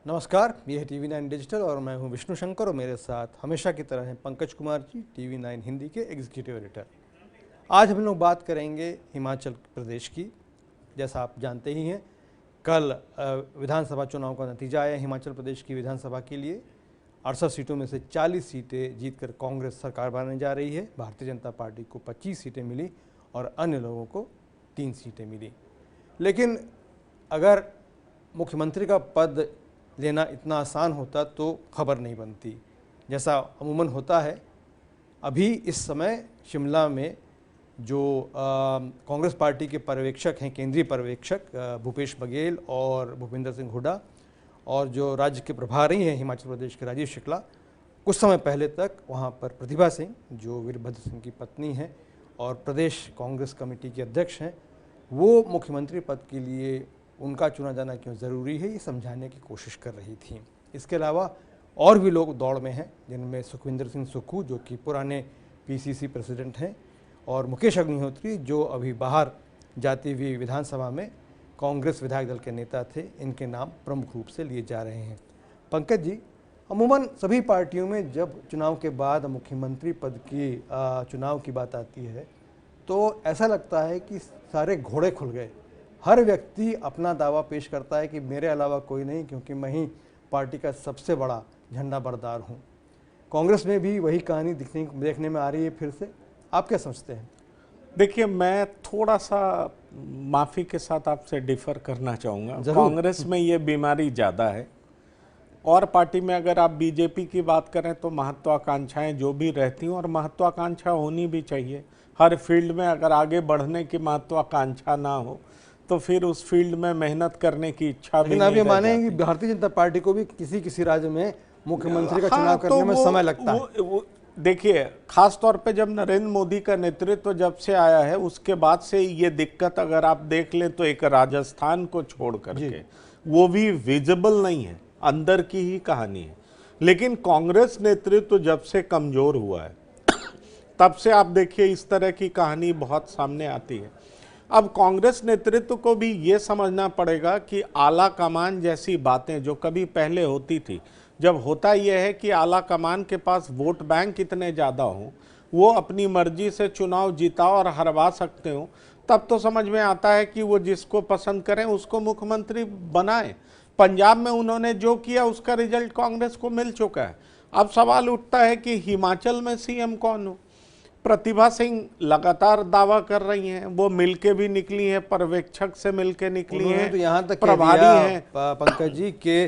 नमस्कार, ये है TV9 डिजिटल और मैं हूं विष्णु शंकर और मेरे साथ हमेशा की तरह हैं पंकज कुमार जी, TV9 हिंदी के एग्जीक्यूटिव एडिटर। आज हम लोग बात करेंगे हिमाचल प्रदेश की। जैसा आप जानते ही हैं, कल विधानसभा चुनाव का नतीजा आया हिमाचल प्रदेश की विधानसभा के लिए। 68 सीटों में से 40 सीटें जीतकर कांग्रेस सरकार बनाने जा रही है। भारतीय जनता पार्टी को 25 सीटें मिली और अन्य लोगों को 3 सीटें मिली। लेकिन अगर मुख्यमंत्री का पद लेना इतना आसान होता तो खबर नहीं बनती, जैसा अमूमन होता है। अभी इस समय शिमला में जो कांग्रेस पार्टी के पर्यवेक्षक हैं, केंद्रीय पर्यवेक्षक भूपेश बघेल और भूपिंदर सिंह हुड्डा, और जो राज्य के प्रभारी हैं हिमाचल प्रदेश के राजीव शुक्ला, कुछ समय पहले तक वहाँ पर प्रतिभा सिंह, जो वीरभद्र सिंह की पत्नी हैं और प्रदेश कांग्रेस कमेटी के अध्यक्ष हैं, वो मुख्यमंत्री पद के लिए उनका चुना जाना क्यों ज़रूरी है, ये समझाने की कोशिश कर रही थी। इसके अलावा और भी लोग दौड़ में हैं, जिनमें सुखविंदर सिंह सुक्खू, जो कि पुराने PCC प्रेसिडेंट हैं, और मुकेश अग्निहोत्री, जो अभी बाहर जाती हुई विधानसभा में कांग्रेस विधायक दल के नेता थे। इनके नाम प्रमुख रूप से लिए जा रहे हैं। पंकज जी, अमूमन सभी पार्टियों में जब चुनाव के बाद मुख्यमंत्री पद की चुनाव की बात आती है तो ऐसा लगता है कि सारे घोड़े खुल गए। हर व्यक्ति अपना दावा पेश करता है कि मेरे अलावा कोई नहीं, क्योंकि मैं ही पार्टी का सबसे बड़ा झंडा बरदार हूँ। कांग्रेस में भी वही कहानी देखने में आ रही है फिर से। आप क्या समझते हैं? देखिए, मैं थोड़ा सा माफ़ी के साथ आपसे डिफर करना चाहूँगा। कांग्रेस में ये बीमारी ज़्यादा है, और पार्टी में अगर आप बीजेपी की बात करें तो महत्वाकांक्षाएं जो भी रहती हैं, और महत्वाकांक्षा होनी भी चाहिए। हर फील्ड में अगर आगे बढ़ने की महत्वाकांक्षा ना हो तो फिर उस फील्ड में मेहनत करने की इच्छा भी नहीं रहती। आप ये मानेंगे कि भारतीय जनता पार्टी को भी किसी राज्य में मुख्यमंत्री का चुनाव करने में समय लगता है? देखिए, खास तौर पे जब नरेंद्र मोदी का नेतृत्व जब से आया है, उसके बाद से ये दिक्कत अगर आप देख लें तो एक राजस्थान को छोड़ करके वो भी विजिबल नहीं है, अंदर की ही कहानी है। लेकिन कांग्रेस नेतृत्व जब से कमजोर हुआ है तब से आप देखिए इस तरह की कहानी बहुत सामने आती है। अब कांग्रेस नेतृत्व को भी ये समझना पड़ेगा कि आला कमान जैसी बातें जो कभी पहले होती थी, जब होता यह है कि आला कमान के पास वोट बैंक इतने ज़्यादा हों, वो अपनी मर्जी से चुनाव जीता और हरवा सकते हो, तब तो समझ में आता है कि वो जिसको पसंद करें उसको मुख्यमंत्री बनाएं। पंजाब में उन्होंने जो किया उसका रिजल्ट कांग्रेस को मिल चुका है। अब सवाल उठता है कि हिमाचल में CM कौन हो? प्रतिभा सिंह लगातार दावा कर रही हैं, वो मिलके भी निकली हैं, पर्यवेक्षक से मिलके निकली हैं, तो यहाँ तक प्रभारी हैं पंकज जी के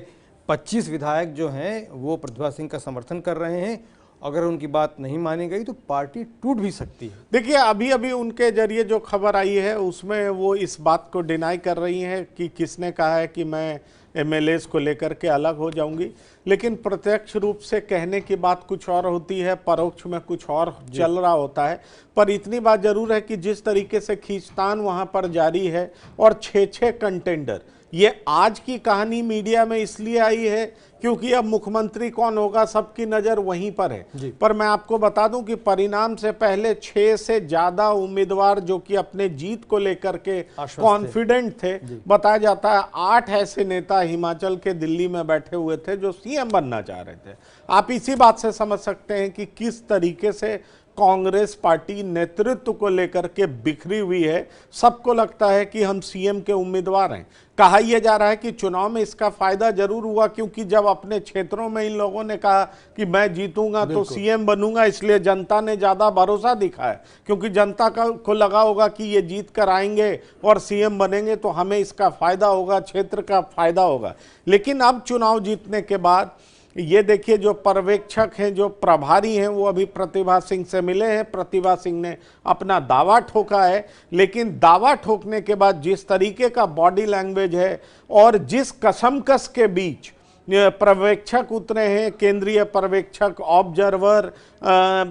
25 विधायक जो हैं वो प्रतिभा सिंह का समर्थन कर रहे हैं। अगर उनकी बात नहीं मानी गई तो पार्टी टूट भी सकती है। देखिए, अभी अभी उनके जरिए जो खबर आई है उसमें वो इस बात को डिनाई कर रही हैं कि किसने कहा है कि मैं MLAs को लेकर के अलग हो जाऊंगी। लेकिन प्रत्यक्ष रूप से कहने की बात कुछ और होती है, परोक्ष में कुछ और चल रहा होता है। पर इतनी बात जरूर है कि जिस तरीके से खींचतान वहां पर जारी है, और 6 कंटेंडर, ये आज की कहानी मीडिया में इसलिए आई है क्योंकि अब मुख्यमंत्री कौन होगा सबकी नज़र वहीं पर है। पर मैं आपको बता दूं कि परिणाम से पहले 6 से ज़्यादा उम्मीदवार जो कि अपने जीत को लेकर के कॉन्फिडेंट थे, बताया जाता है 8 ऐसे नेता हिमाचल के दिल्ली में बैठे हुए थे जो CM बनना चाह रहे थे। आप इसी बात से समझ सकते हैं कि किस तरीके से कांग्रेस पार्टी नेतृत्व को लेकर के बिखरी हुई है। सबको लगता है कि हम CM के उम्मीदवार हैं। कहा यह जा रहा है कि चुनाव में इसका फायदा जरूर हुआ, क्योंकि जब अपने क्षेत्रों में इन लोगों ने कहा कि मैं जीतूंगा तो CM बनूंगा, इसलिए जनता ने ज्यादा भरोसा दिखाया, क्योंकि जनता को लगा होगा कि ये जीत कर आएंगे और CM बनेंगे तो हमें इसका फायदा होगा, क्षेत्र का फायदा होगा। लेकिन अब चुनाव जीतने के बाद ये देखिए, जो पर्यवेक्षक हैं, जो प्रभारी हैं, वो अभी प्रतिभा सिंह से मिले हैं। प्रतिभा सिंह ने अपना दावा ठोका है, लेकिन दावा ठोकने के बाद जिस तरीके का बॉडी लैंग्वेज है और जिस कसमकस के बीच पर्यवेक्षक उतरे हैं, केंद्रीय पर्यवेक्षक, ऑब्जर्वर,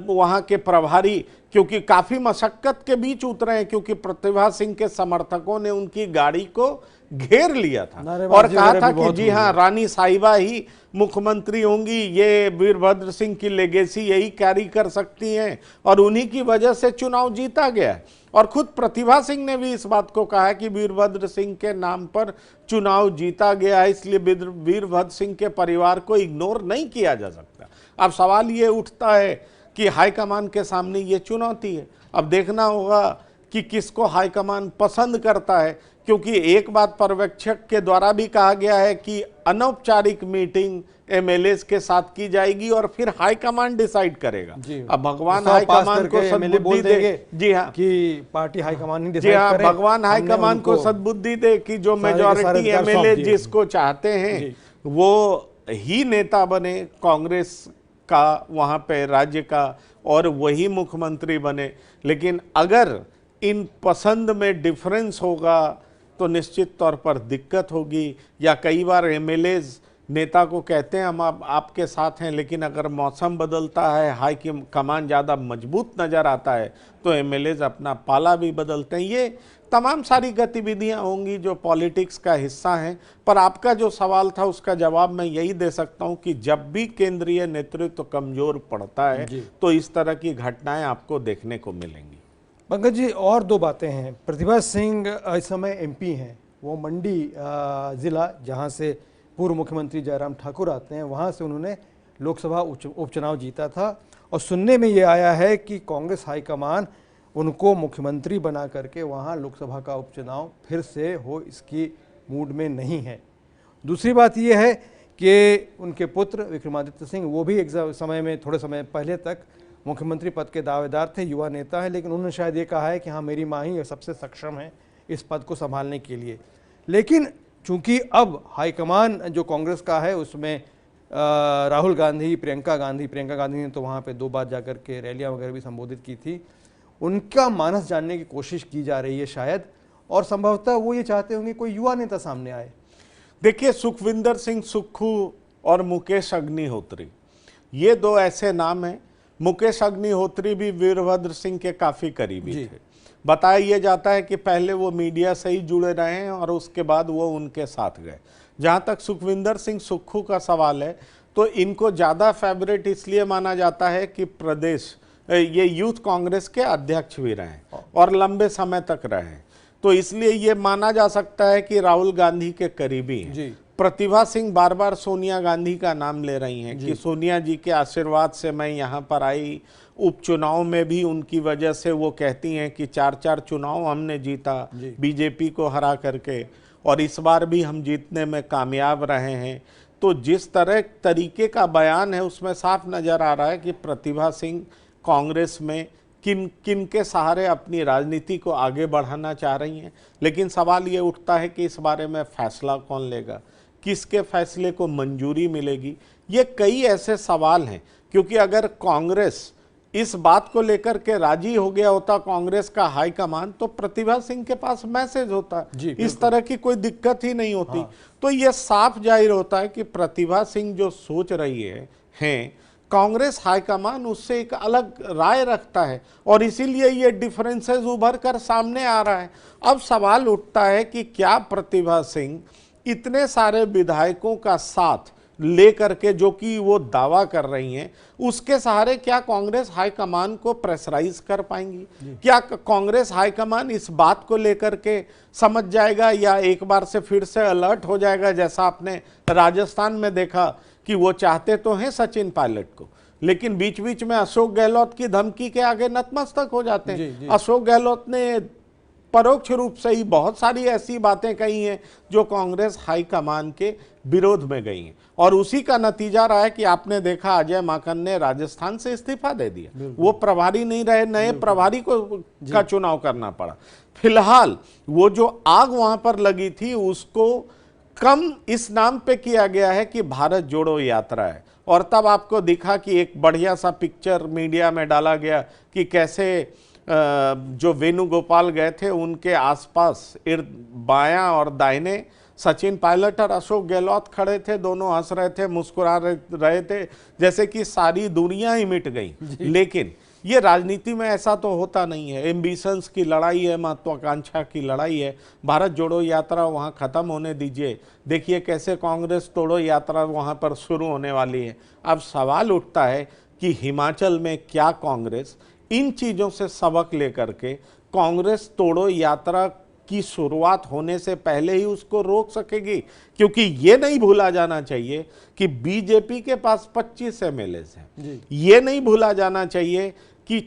वहाँ के प्रभारी, क्योंकि काफ़ी मशक्कत के बीच उतरे हैं, क्योंकि प्रतिभा सिंह के समर्थकों ने उनकी गाड़ी को घेर लिया था और कहा था कि जी हाँ, रानी साहिबा ही मुख्यमंत्री होंगी, ये वीरभद्र सिंह की लेगेसी यही कैरी कर सकती हैं, और उन्हीं की वजह से चुनाव जीता गया है। और खुद प्रतिभा सिंह ने भी इस बात को कहा है कि वीरभद्र सिंह के नाम पर चुनाव जीता गया है, इसलिए वीरभद्र सिंह के परिवार को इग्नोर नहीं किया जा सकता। अब सवाल ये उठता है कि हाईकमान के सामने ये चुनौती है। अब देखना होगा कि किसको हाईकमान पसंद करता है, क्योंकि एक बात पर्यवेक्षक के द्वारा भी कहा गया है कि अनौपचारिक मीटिंग एमएलए के साथ की जाएगी और फिर हाईकमान डिसाइड करेगा। अब भगवान हाईकमान को सद्बुद्धि दे, जी हाँ, कि पार्टी हाईकमान ही जी हाँ, भगवान हाईकमान को सद्बुद्धि दे कि जो मेजॉरिटी एमएलए जिसको चाहते हैं वो ही नेता बने कांग्रेस का वहां पे राज्य का, और वही मुख्यमंत्री बने। लेकिन अगर इन पसंद में डिफरेंस होगा तो निश्चित तौर पर दिक्कत होगी। या कई बार एमएलए नेता को कहते हैं हम आपके साथ हैं, लेकिन अगर मौसम बदलता है, हाई कमान ज़्यादा मजबूत नज़र आता है, तो एमएलए अपना पाला भी बदलते हैं। ये तमाम सारी गतिविधियां होंगी जो पॉलिटिक्स का हिस्सा हैं। पर आपका जो सवाल था उसका जवाब मैं यही दे सकता हूं कि जब भी केंद्रीय नेतृत्व कमज़ोर पड़ता है तो इस तरह की घटनाएं आपको देखने को मिलेंगी। पंकज जी, और दो बातें हैं। प्रतिभा सिंह इस समय एमपी हैं, वो मंडी ज़िला जहां से पूर्व मुख्यमंत्री जयराम ठाकुर आते हैं, वहां से उन्होंने लोकसभा उपचुनाव जीता था। और सुनने में ये आया है कि कांग्रेस हाईकमान उनको मुख्यमंत्री बना करके वहां लोकसभा का उपचुनाव फिर से हो, इसकी मूड में नहीं है। दूसरी बात यह है कि उनके पुत्र विक्रमादित्य सिंह, वो भी एक समय में, थोड़े समय पहले तक मुख्यमंत्री पद के दावेदार थे, युवा नेता है, लेकिन उन्होंने शायद ये कहा है कि हाँ, मेरी माँ ही सबसे सक्षम है इस पद को संभालने के लिए। लेकिन चूंकि अब हाईकमान जो कांग्रेस का है उसमें राहुल गांधी, प्रियंका गांधी ने तो वहाँ पे 2 बार जाकर के रैलियाँ वगैरह भी संबोधित की थी, उनका मानस जानने की कोशिश की जा रही है शायद, और संभवतः वो ये चाहते होंगे कोई युवा नेता सामने आए। देखिए, सुखविंदर सिंह सुक्खू और मुकेश अग्निहोत्री, ये 2 ऐसे नाम हैं। मुकेश अग्निहोत्री भी वीरभद्र सिंह के काफ़ी करीबी थे। बताया यह जाता है कि पहले वो मीडिया से ही जुड़े रहे हैं और उसके बाद वो उनके साथ गए। जहाँ तक सुखविंदर सिंह सुक्खू का सवाल है, तो इनको ज़्यादा फेवरेट इसलिए माना जाता है कि प्रदेश ये यूथ कांग्रेस के अध्यक्ष भी रहे और लंबे समय तक रहे, तो इसलिए ये माना जा सकता है कि राहुल गांधी के करीबी हैं। प्रतिभा सिंह बार बार सोनिया गांधी का नाम ले रही हैं कि सोनिया जी के आशीर्वाद से मैं यहाँ पर आई। उपचुनाव में भी उनकी वजह से वो कहती हैं कि 4 चुनाव हमने जीता बीजेपी को हरा करके, और इस बार भी हम जीतने में कामयाब रहे हैं। तो जिस तरीके का बयान है उसमें साफ नज़र आ रहा है कि प्रतिभा सिंह कांग्रेस में किन के सहारे अपनी राजनीति को आगे बढ़ाना चाह रही हैं। लेकिन सवाल ये उठता है कि इस बारे में फैसला कौन लेगा, किसके फैसले को मंजूरी मिलेगी। ये कई ऐसे सवाल हैं, क्योंकि अगर कांग्रेस इस बात को लेकर के राजी हो गया होता कांग्रेस का हाईकमान, तो प्रतिभा सिंह के पास मैसेज होता, इस तरह की कोई दिक्कत ही नहीं होती। तो ये साफ जाहिर होता है कि प्रतिभा सिंह जो सोच रही है कांग्रेस हाईकमान उससे एक अलग राय रखता है, और इसीलिए ये डिफरेंसेस उभर कर सामने आ रहा है। अब सवाल उठता है कि क्या प्रतिभा सिंह इतने सारे विधायकों का साथ लेकर के, जो कि वो दावा कर रही हैं, उसके सहारे क्या कांग्रेस हाईकमान को प्रेशराइज कर पाएंगी? क्या कांग्रेस हाईकमान इस बात को लेकर के समझ जाएगा, या एक बार से फिर से अलर्ट हो जाएगा, जैसा आपने राजस्थान में देखा कि वो चाहते तो हैं सचिन पायलट को, लेकिन बीच बीच में अशोक गहलोत की धमकी के आगे नतमस्तक हो जाते हैं। अशोक गहलोत ने परोक्ष रूप से ही बहुत सारी ऐसी बातें कही हैं जो कांग्रेस हाईकमान के विरोध में गई हैं, और उसी का नतीजा रहा है कि आपने देखा अजय माकन ने राजस्थान से इस्तीफा दे दिया, वो प्रभारी नहीं रहे, नए प्रभारी का चुनाव करना पड़ा। फिलहाल वो जो आग वहां पर लगी थी उसको कम इस नाम पे किया गया है कि भारत जोड़ो यात्रा है, और तब आपको दिखा कि एक बढ़िया सा पिक्चर मीडिया में डाला गया कि कैसे जो वेणुगोपाल गए थे उनके आसपास बायां और दाहिने सचिन पायलट और अशोक गहलोत खड़े थे, दोनों हंस रहे थे, मुस्कुरा रहे थे, जैसे कि सारी दुनिया ही मिट गई। लेकिन ये राजनीति में ऐसा तो होता नहीं है। एम्बिशंस की लड़ाई है, महत्वाकांक्षा की लड़ाई है। भारत जोड़ो यात्रा वहाँ ख़त्म होने दीजिए, देखिए कैसे कांग्रेस तोड़ो यात्रा वहाँ पर शुरू होने वाली है। अब सवाल उठता है कि हिमाचल में क्या कांग्रेस इन चीज़ों से सबक लेकर के कांग्रेस तोड़ो यात्रा की शुरुआत होने से पहले ही उसको रोक सकेगी, क्योंकि ये नहीं भूला जाना चाहिए कि बीजेपी के पास 25 एमएलए हैं। ये नहीं भूला जाना चाहिए कि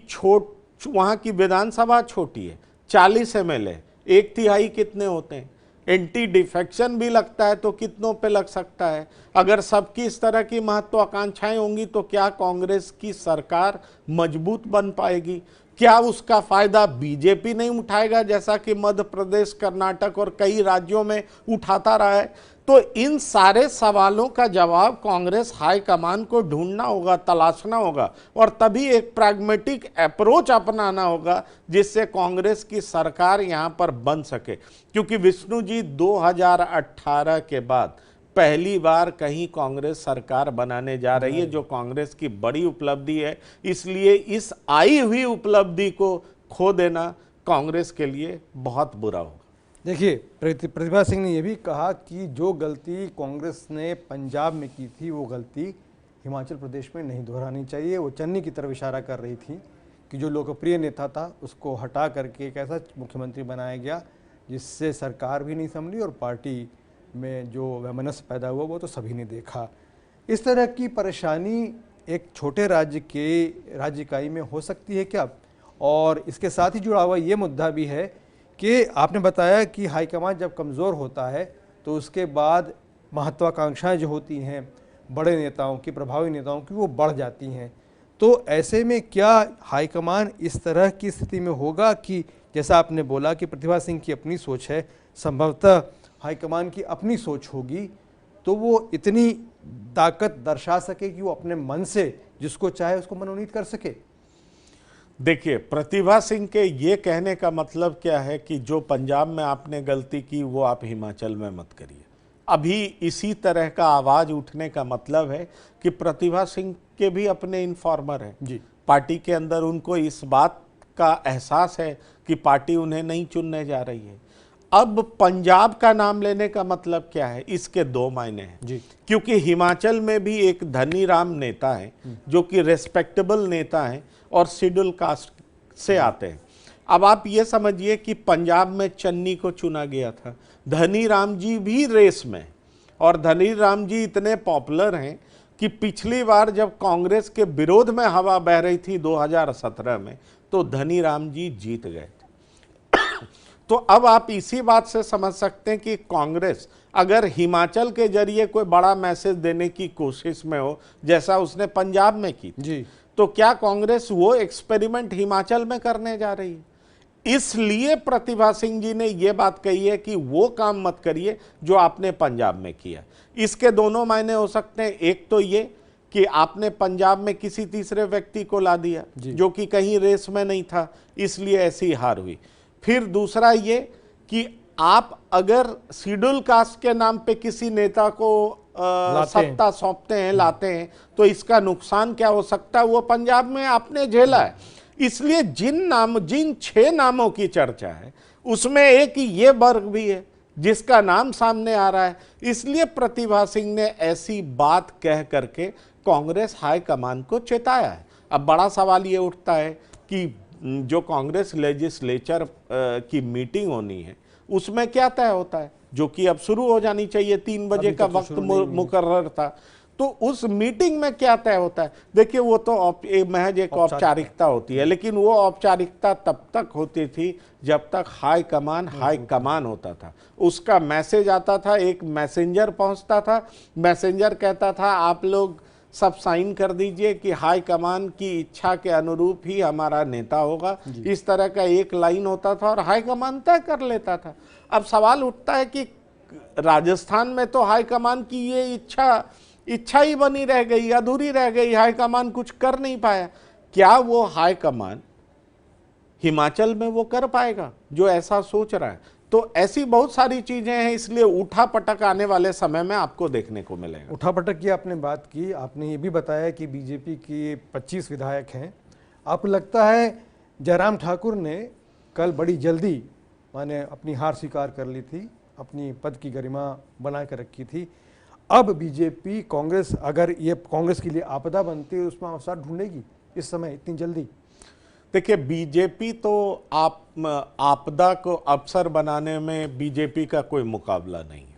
वहां की विधानसभा छोटी है, 40 एमएलए, 1/3 कितने होते हैं। एंटी डिफेक्शन भी लगता है तो कितनों पे लग सकता है। अगर सबकी इस तरह की महत्वाकांक्षाएं होंगी तो क्या कांग्रेस की सरकार मजबूत बन पाएगी? क्या उसका फायदा बीजेपी नहीं उठाएगा, जैसा कि मध्य प्रदेश, कर्नाटक और कई राज्यों में उठाता रहा है? तो इन सारे सवालों का जवाब कांग्रेस हाईकमान को ढूंढना होगा, तलाशना होगा, और तभी एक प्रैग्मेटिक अप्रोच अपनाना होगा जिससे कांग्रेस की सरकार यहां पर बन सके। क्योंकि विष्णु जी 2018 के बाद पहली बार कहीं कांग्रेस सरकार बनाने जा रही है, जो कांग्रेस की बड़ी उपलब्धि है। इसलिए इस आई हुई उपलब्धि को खो देना कांग्रेस के लिए बहुत बुरा होगा। देखिए, प्रतिभा सिंह ने यह भी कहा कि जो गलती कांग्रेस ने पंजाब में की थी वो गलती हिमाचल प्रदेश में नहीं दोहरानी चाहिए। वो चन्नी की तरफ इशारा कर रही थी कि जो लोकप्रिय नेता था उसको हटा करके एक ऐसा मुख्यमंत्री बनाया गया जिससे सरकार भी नहीं संभली और पार्टी में जो वैमनस्य पैदा हुआ वो तो सभी ने देखा। इस तरह की परेशानी एक छोटे राज्य के राज्य इकाई में हो सकती है क्या? और इसके साथ ही जुड़ा हुआ ये मुद्दा भी है कि आपने बताया कि हाईकमान जब कमज़ोर होता है तो उसके बाद महत्वाकांक्षाएं जो होती हैं बड़े नेताओं की, प्रभावी नेताओं की, वो बढ़ जाती हैं। तो ऐसे में क्या हाईकमान इस तरह की स्थिति में होगा कि जैसा आपने बोला कि प्रतिभा सिंह की अपनी सोच है, संभवतः हाईकमान की अपनी सोच होगी, तो वो इतनी ताकत दर्शा सके कि वो अपने मन से जिसको चाहे उसको मनोनीत कर सके? देखिए, प्रतिभा सिंह के ये कहने का मतलब क्या है कि जो पंजाब में आपने गलती की वो आप हिमाचल में मत करिए। अभी इसी तरह का आवाज उठने का मतलब है कि प्रतिभा सिंह के भी अपने इन्फॉर्मर हैं जी, पार्टी के अंदर। उनको इस बात का एहसास है कि पार्टी उन्हें नहीं चुनने जा रही है। अब पंजाब का नाम लेने का मतलब क्या है? इसके दो मायने हैं जी। क्योंकि हिमाचल में भी एक धनी राम नेता है जो कि रेस्पेक्टेबल नेता है और शेड्यूल कास्ट से आते हैं। अब आप ये समझिए कि पंजाब में चन्नी को चुना गया था, धनी राम जी भी रेस में, और धनी राम जी इतने पॉपुलर हैं कि पिछली बार जब कांग्रेस के विरोध में हवा बह रही थी 2017 में, तो धनी राम जी जीत गए थे। तो अब आप इसी बात से समझ सकते हैं कि कांग्रेस अगर हिमाचल के जरिए कोई बड़ा मैसेज देने की कोशिश में हो, जैसा उसने पंजाब में की जी, तो क्या कांग्रेस वो एक्सपेरिमेंट हिमाचल में करने जा रही है? इसलिए प्रतिभा सिंह जी ने ये बात कही है कि वो काम मत करिए जो आपने पंजाब में किया। इसके दोनों मायने हो सकते हैं। एक तो ये कि आपने पंजाब में किसी तीसरे व्यक्ति को ला दिया जो कि कहीं रेस में नहीं था, इसलिए ऐसी हार हुई। फिर दूसरा ये कि आप अगर शेड्यूल कास्ट के नाम पे किसी नेता को सत्ता सौंपते हैं, लाते हैं, तो इसका नुकसान क्या हो सकता है वो पंजाब में आपने झेला है। इसलिए जिन 6 नामों की चर्चा है उसमें एक ये वर्ग भी है जिसका नाम सामने आ रहा है। इसलिए प्रतिभा सिंह ने ऐसी बात कह करके कांग्रेस हाईकमान को चेताया है। अब बड़ा सवाल ये उठता है कि जो कांग्रेस लेजिस्लेचर की मीटिंग होनी है उसमें क्या तय होता है, जो कि अब शुरू हो जानी चाहिए। 3 बजे का वक्त मुकर्रर था, तो उस मीटिंग में क्या तय होता है? देखिए, वो तो महज एक औपचारिकता होती है, लेकिन वो औपचारिकता तब तक होती थी जब तक हाईकमान होता था। उसका मैसेज आता था, एक मैसेंजर पहुंचता था, मैसेंजर कहता था आप लोग सब साइन कर दीजिए कि हाई कमान की इच्छा के अनुरूप ही हमारा नेता होगा। इस तरह का एक लाइन होता था और हाई कमान तय कर लेता था। अब सवाल उठता है कि राजस्थान में तो हाई कमान की ये इच्छा ही बनी रह गई, अधूरी रह गई, हाई कमान कुछ कर नहीं पाया। क्या वो हाई कमान हिमाचल में वो कर पाएगा जो ऐसा सोच रहा है? तो ऐसी बहुत सारी चीजें हैं, इसलिए उठा पटक आने वाले समय में आपको देखने को मिलेगा। उठा पटक की आपने बात की, आपने ये भी बताया कि बीजेपी की 25 विधायक हैं। आपको लगता है जयराम ठाकुर ने कल बड़ी जल्दी माने अपनी हार स्वीकार कर ली थी, अपनी पद की गरिमा बना कर रखी थी, अब बीजेपी कांग्रेस अगर ये कांग्रेस के लिए आपदा बनती है उसमें अवसर ढूंढेगी इस समय इतनी जल्दी? देखिए, बीजेपी तो आपदा को अवसर बनाने में बीजेपी का कोई मुकाबला नहीं है,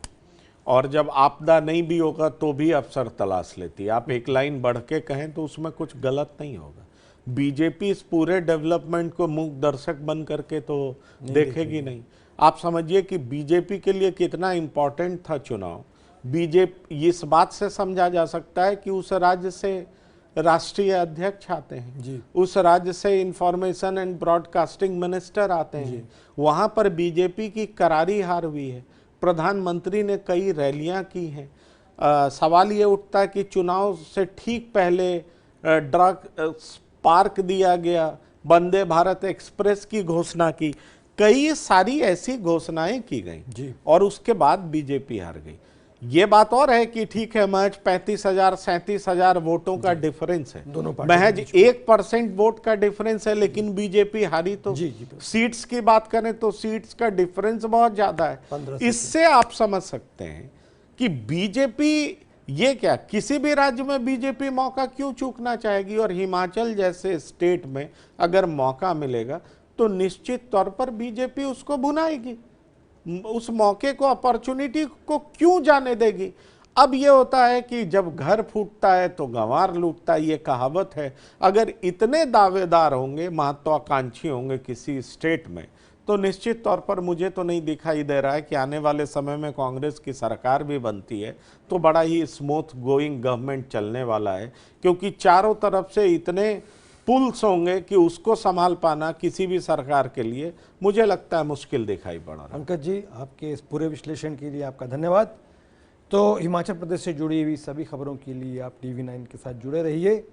और जब आपदा नहीं भी होगा तो भी अवसर तलाश लेती है। आप एक लाइन बढ़ के कहें तो उसमें कुछ गलत नहीं होगा। बीजेपी इस पूरे डेवलपमेंट को मूक दर्शक बन करके तो देखेगी नहीं। आप समझिए कि बीजेपी के लिए कितना इम्पोर्टेंट था चुनाव। बीजेपी इस बात से समझा जा सकता है कि उस राज्य से राष्ट्रीय अध्यक्ष आते हैं जी। उस राज्य से इंफॉर्मेशन एंड ब्रॉडकास्टिंग मिनिस्टर आते हैं, वहां पर बीजेपी की करारी हार हुई है। प्रधानमंत्री ने कई रैलियां की हैं। सवाल ये उठता है कि चुनाव से ठीक पहले ड्रग पार्क दिया गया, वंदे भारत एक्सप्रेस की घोषणा की, कई सारी ऐसी घोषणाएं की गई और उसके बाद बीजेपी हार गई। ये बात और है कि ठीक है, महज 35,000 37,000 वोटों का डिफरेंस है, महज 1% वोट का डिफरेंस है, लेकिन बीजेपी हारी। तो सीट्स की बात करें तो सीट्स का डिफरेंस बहुत ज्यादा है। इससे आप समझ सकते हैं कि बीजेपी ये क्या, किसी भी राज्य में बीजेपी मौका क्यों चूकना चाहेगी, और हिमाचल जैसे स्टेट में अगर मौका मिलेगा तो निश्चित तौर पर बीजेपी उसको भुनाएगी, उस मौके को, अपॉर्चुनिटी को क्यों जाने देगी। अब ये होता है कि जब घर फूटता है तो गंवार लूटता है, ये कहावत है। अगर इतने दावेदार होंगे, महत्वाकांक्षी होंगे किसी स्टेट में, तो निश्चित तौर पर मुझे तो नहीं दिखाई दे रहा है कि आने वाले समय में कांग्रेस की सरकार भी बनती है तो बड़ा ही स्मूथ गोइंग गवर्नमेंट चलने वाला है, क्योंकि चारों तरफ से इतने पुल्स होंगे कि उसको संभाल पाना किसी भी सरकार के लिए मुझे लगता है मुश्किल दिखाई पड़ रहा है। पंकज जी, आपके इस पूरे विश्लेषण के लिए आपका धन्यवाद। तो हिमाचल प्रदेश से जुड़ी हुई सभी खबरों के लिए आप TV9 के साथ जुड़े रहिए।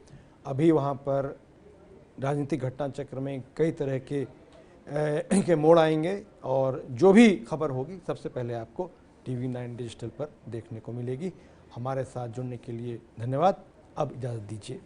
अभी वहाँ पर राजनीतिक घटना चक्र में कई तरह के मोड़ आएंगे और जो भी खबर होगी सबसे पहले आपको TV9 डिजिटल पर देखने को मिलेगी। हमारे साथ जुड़ने के लिए धन्यवाद। अब इजाज़त दीजिए।